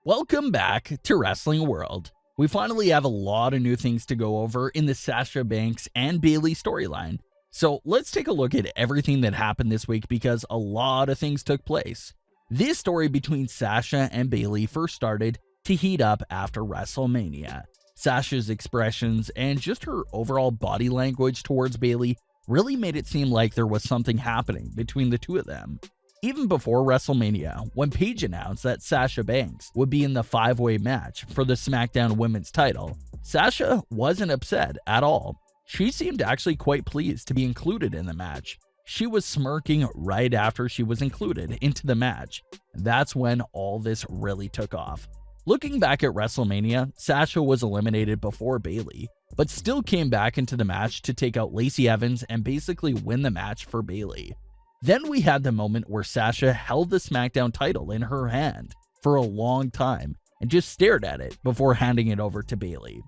Welcome back to Wrestling World. We finally have a lot of new things to go over in the Sasha Banks and Bayley storyline. So let's take a look at everything that happened this week because a lot of things took place. This story between Sasha and Bayley first started to heat up after WrestleMania. Sasha's expressions and just her overall body language towards Bayley really made it seem like there was something happening between the two of them. Even before WrestleMania, when Paige announced that Sasha Banks would be in the 5-way match for the SmackDown Women's title, Sasha wasn't upset at all. She seemed actually quite pleased to be included in the match. She was smirking right after she was included into the match. That's when all this really took off. Looking back at WrestleMania, Sasha was eliminated before Bayley, but still came back into the match to take out Lacey Evans and basically win the match for Bayley. Then we had the moment where Sasha held the SmackDown title in her hand for a long time and just stared at it before handing it over to Bayley.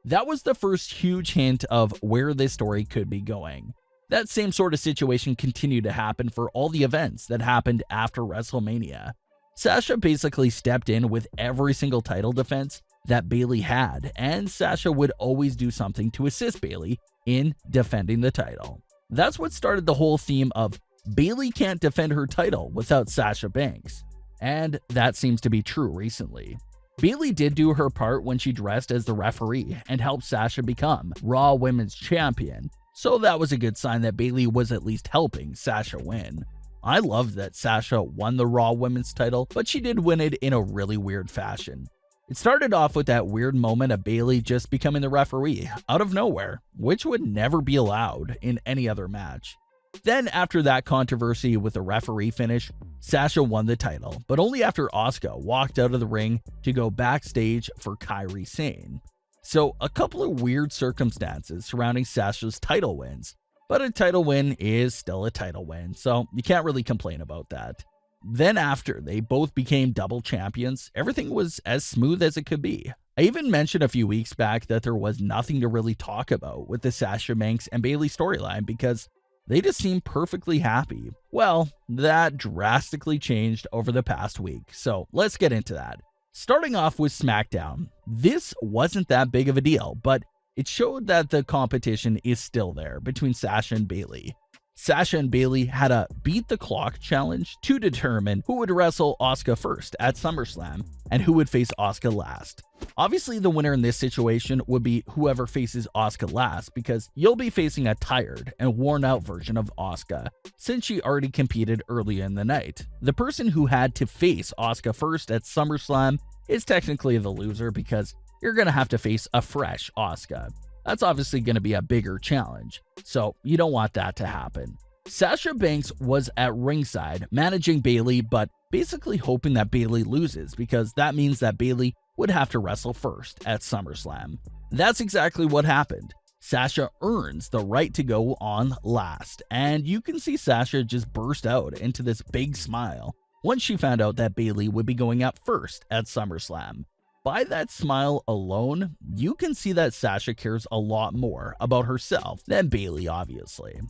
That was the first huge hint of where this story could be going. That same sort of situation continued to happen for all the events that happened after WrestleMania. Sasha basically stepped in with every single title defense that Bayley had, and Sasha would always do something to assist Bayley in defending the title. That's what started the whole theme of Bayley can't defend her title without Sasha Banks, and that seems to be true recently. Bayley did do her part when she dressed as the referee and helped Sasha become Raw Women's Champion, so that was a good sign that Bayley was at least helping Sasha win. I loved that Sasha won the Raw Women's title, but she did win it in a really weird fashion. It started off with that weird moment of Bayley just becoming the referee out of nowhere, which would never be allowed in any other match. Then after that controversy with the referee finish, Sasha won the title, but only after Asuka walked out of the ring to go backstage for Kairi Sane. So a couple of weird circumstances surrounding Sasha's title wins, but a title win is still a title win, so you can't really complain about that. Then after they both became double champions, everything was as smooth as it could be. I even mentioned a few weeks back that there was nothing to really talk about with the Sasha Banks and Bayley storyline because they just seemed perfectly happy. Well, that drastically changed over the past week, so let's get into that. Starting off with SmackDown, this wasn't that big of a deal, but it showed that the competition is still there between Sasha and Bayley. Sasha and Bayley had a beat the clock challenge to determine who would wrestle Asuka first at Summerslam and who would face Asuka last. Obviously, the winner in this situation would be whoever faces Asuka last because you'll be facing a tired and worn out version of Asuka since she already competed earlier in the night. The person who had to face Asuka first at SummerSlam is technically the loser because you're going to have to face a fresh Asuka. That's obviously going to be a bigger challenge, so you don't want that to happen. Sasha Banks was at ringside managing Bayley, but basically hoping that Bayley loses because that means that Bayley would have to wrestle first at SummerSlam. That's exactly what happened. Sasha earns the right to go on last, and you can see Sasha just burst out into this big smile once she found out that Bayley would be going up first at SummerSlam. By that smile alone, you can see that Sasha cares a lot more about herself than Bayley, obviously.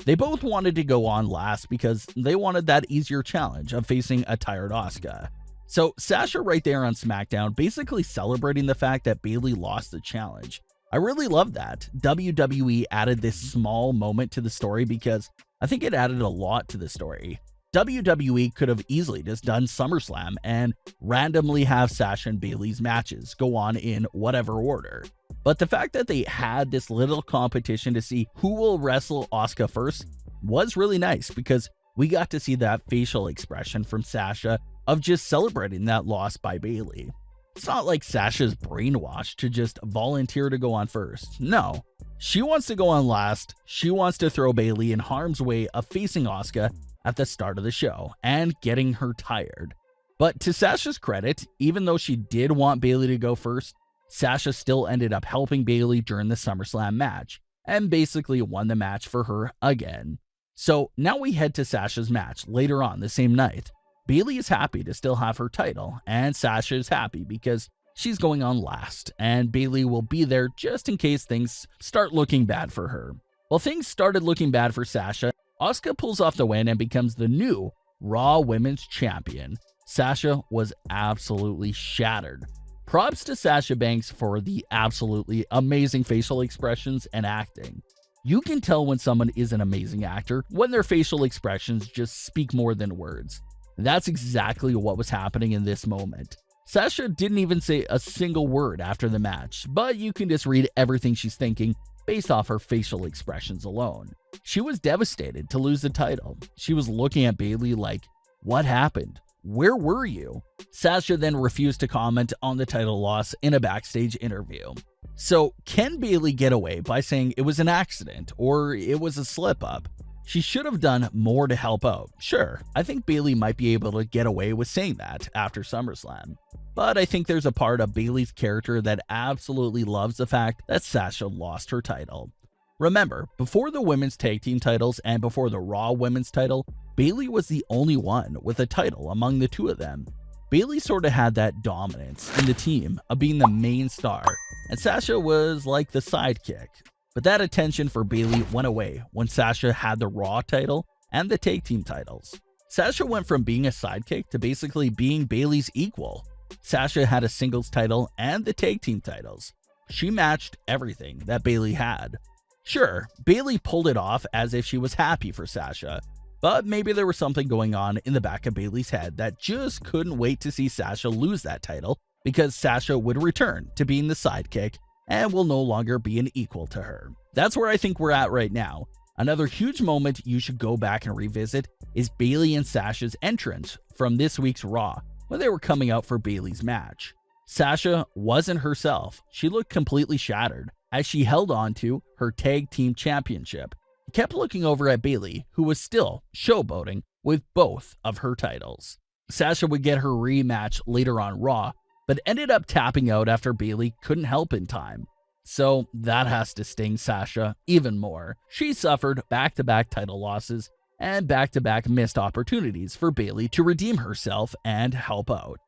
They both wanted to go on last because they wanted that easier challenge of facing a tired Asuka. So Sasha right there on SmackDown basically celebrating the fact that Bayley lost the challenge. I really love that WWE added this small moment to the story because I think it added a lot to the story. WWE could have easily just done SummerSlam and randomly have Sasha and Bayley's matches go on in whatever order. But the fact that they had this little competition to see who will wrestle Asuka first was really nice because we got to see that facial expression from Sasha of just celebrating that loss by Bayley. It's not like Sasha's brainwashed to just volunteer to go on first. No, she wants to go on last. She wants to throw Bayley in harm's way of facing Asuka at the start of the show and getting her tired. But to Sasha's credit, even though she did want Bayley to go first, Sasha still ended up helping Bayley during the SummerSlam match and basically won the match for her again. So now we head to Sasha's match later on the same night. Bayley is happy to still have her title, and Sasha is happy because she's going on last, and Bayley will be there just in case things start looking bad for her. Well, things started looking bad for Sasha. Asuka pulls off the win and becomes the new Raw Women's Champion. Sasha was absolutely shattered. Props to Sasha Banks for the absolutely amazing facial expressions and acting. You can tell when someone is an amazing actor when their facial expressions just speak more than words. That's exactly what was happening in this moment. Sasha didn't even say a single word after the match, but you can just read everything she's thinking based off her facial expressions alone. She was devastated to lose the title. She was looking at Bayley like, what happened? Where were you? Sasha then refused to comment on the title loss in a backstage interview. So, can Bayley get away by saying it was an accident or it was a slip-up? She should have done more to help out. Sure, I think Bayley might be able to get away with saying that after SummerSlam. But I think there's a part of Bayley's character that absolutely loves the fact that Sasha lost her title. Remember, before the women's tag team titles and before the Raw women's title, Bayley was the only one with a title among the two of them. Bayley sort of had that dominance in the team of being the main star, and Sasha was like the sidekick. But that attention for Bayley went away when Sasha had the Raw title and the tag team titles. Sasha went from being a sidekick to basically being Bayley's equal. Sasha had a singles title and the tag team titles. She matched everything that Bayley had. Sure, Bayley pulled it off as if she was happy for Sasha, but maybe there was something going on in the back of Bayley's head that just couldn't wait to see Sasha lose that title because Sasha would return to being the sidekick and will no longer be an equal to her. That's where I think we're at right now. Another huge moment you should go back and revisit is Bayley and Sasha's entrance from this week's Raw when they were coming out for Bayley's match. Sasha wasn't herself. She looked completely shattered as she held on to her tag team championship. Kept looking over at Bayley, who was still showboating with both of her titles. Sasha would get her rematch later on Raw, but ended up tapping out after Bayley couldn't help in time. So that has to sting Sasha even more. She suffered back-to-back title losses and back-to-back missed opportunities for Bayley to redeem herself and help out.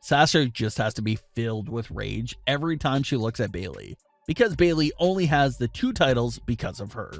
Sasha just has to be filled with rage every time she looks at Bayley, because Bayley only has the two titles because of her.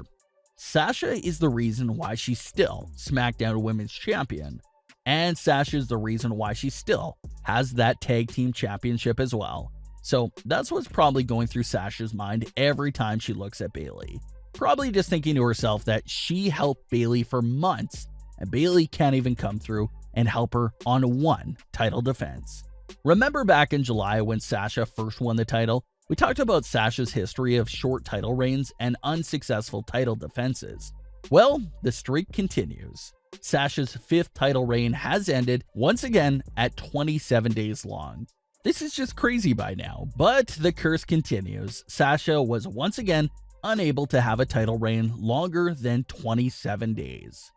Sasha is the reason why she's still SmackDown Women's Champion, and Sasha is the reason why she still has that tag team championship as well. So that's what's probably going through Sasha's mind every time she looks at Bayley. Probably just thinking to herself that she helped Bayley for months, and Bayley can't even come through and help her on one title defense. Remember back in July when Sasha first won the title? We talked about Sasha's history of short title reigns and unsuccessful title defenses. Well, the streak continues. Sasha's fifth title reign has ended once again at 27 days long. This is just crazy by now, but the curse continues. Sasha was once again unable to have a title reign longer than 27 days.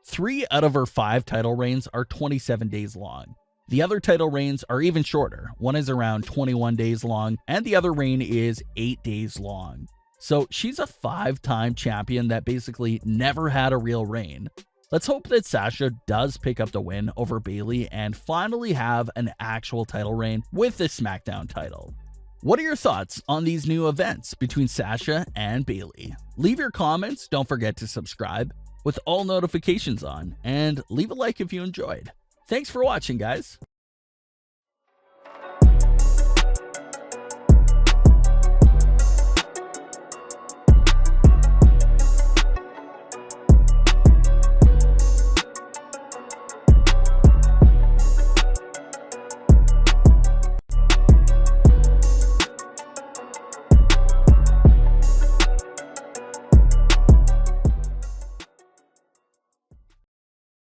3 out of her 5 title reigns are 27 days long. The other title reigns are even shorter. One is around 21 days long, and the other reign is 8 days long. So she's a 5-time champion that basically never had a real reign. Let's hope that Sasha does pick up the win over Bayley and finally have an actual title reign with the SmackDown title. What are your thoughts on these new events between Sasha and Bayley? Leave your comments, don't forget to subscribe with all notifications on, and leave a like if you enjoyed. Thanks for watching, guys.